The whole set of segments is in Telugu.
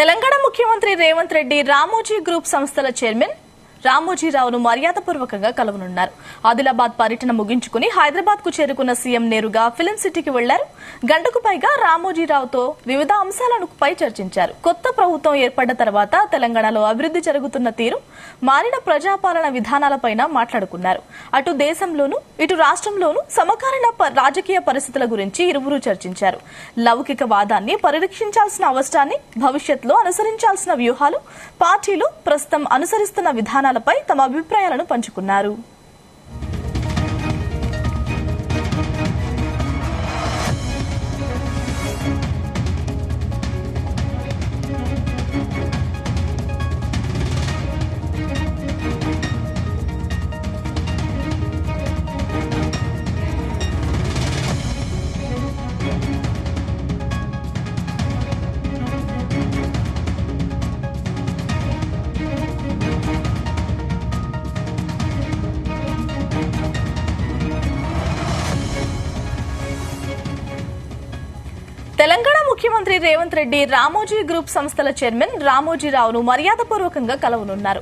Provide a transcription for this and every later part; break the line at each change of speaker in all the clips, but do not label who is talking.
తెలంగాణ ముఖ్యమంత్రి రేవంత్ రెడ్డి రామోజీ గ్రూప్ సంస్థల చైర్మన్ రామోజీరావును మర్యాదపూర్వకంగా కలవనున్నారు. ఆదిలాబాద్ పర్యటన ముగించుకుని హైదరాబాద్ కు చేరుకున్న సీఎం నేరుగా ఫిల్మ్ సిటీకి వెళ్లారు. గంటకు పైగా రామోజీరావుతో వివిధ అంశాలపై చర్చించారు. కొత్త ప్రభుత్వం ఏర్పడ్డ తర్వాత తెలంగాణలో అభివృద్ధి జరుగుతున్న తీరు, మారిన ప్రజాపాలన విధానాలపైన మాట్లాడుకున్నారు. అటు దేశంలోనూ ఇటు రాష్ట్రంలోనూ సమకాలీన రాజకీయ పరిస్థితుల గురించి ఇరువురు చర్చించారు. లౌకికవాదాన్ని పరిరక్షించాల్సిన అవసరాన్ని, భవిష్యత్తులో అనుసరించాల్సిన వ్యూహాలు, పార్టీలు ప్రస్తుతం అనుసరిస్తున్న విధానాలపై తమ అభిప్రాయాలను పంచుకున్నారు. తెలంగాణ ముఖ్యమంత్రి రేవంత్ రెడ్డి రామోజీ గ్రూప్ సంస్థల చైర్మన్ రామోజీరావును మర్యాదపూర్వకంగా కలవనున్నారు.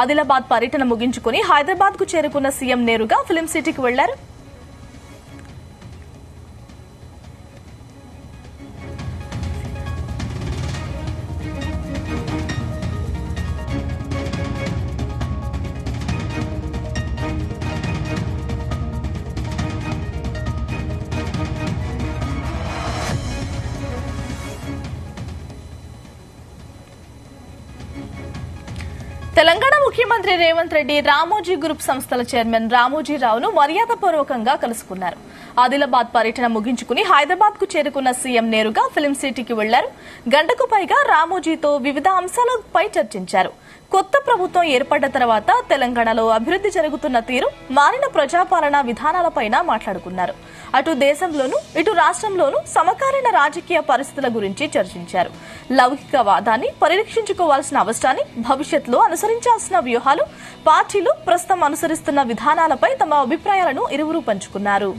ఆదిలాబాద్ పర్యటన ముగించుకుని హైదరాబాద్ కు చేరుకున్న సీఎం నేరుగా ఫిల్మ్ సిటీకి వెళ్లారు. తెలంగాణ ముఖ్యమంత్రి రేవంత్ రెడ్డి రామోజీ గ్రూప్ సంస్థల చైర్మన్ రామోజీరావును మర్యాదపూర్వకంగా కలుసుకున్నారు. ఆదిలాబాద్ పర్యటన ముగించుకుని హైదరాబాద్ కు చేరుకున్న సీఎం నేరుగా ఫిల్మ్ సిటీకి వెళ్లారు. గంటకు పైగా రామోజీతో వివిధ అంశాలపై చర్చించారు. కొత్త ప్రభుత్వం ఏర్పడ్డ తర్వాత తెలంగాణలో అభివృద్ధి జరుగుతున్న తీరు, మారిన ప్రజాపాలన విధానాలపైన మాట్లాడుకున్నారు. అటు దేశంలోనూ ఇటు రాష్ట్రంలోనూ సమకాలీన రాజకీయ పరిస్థితుల గురించి చర్చించారు. లౌకికవాదాన్ని పరిరక్షించుకోవాల్సిన అవసరాన్ని, భవిష్యత్తులో అనుసరించాల్సిన వ్యూహాలు, పార్టీలు ప్రస్తుతం అనుసరిస్తున్న విధానాలపై తమ అభిప్రాయాలను ఇరువురు పంచుకున్నారు.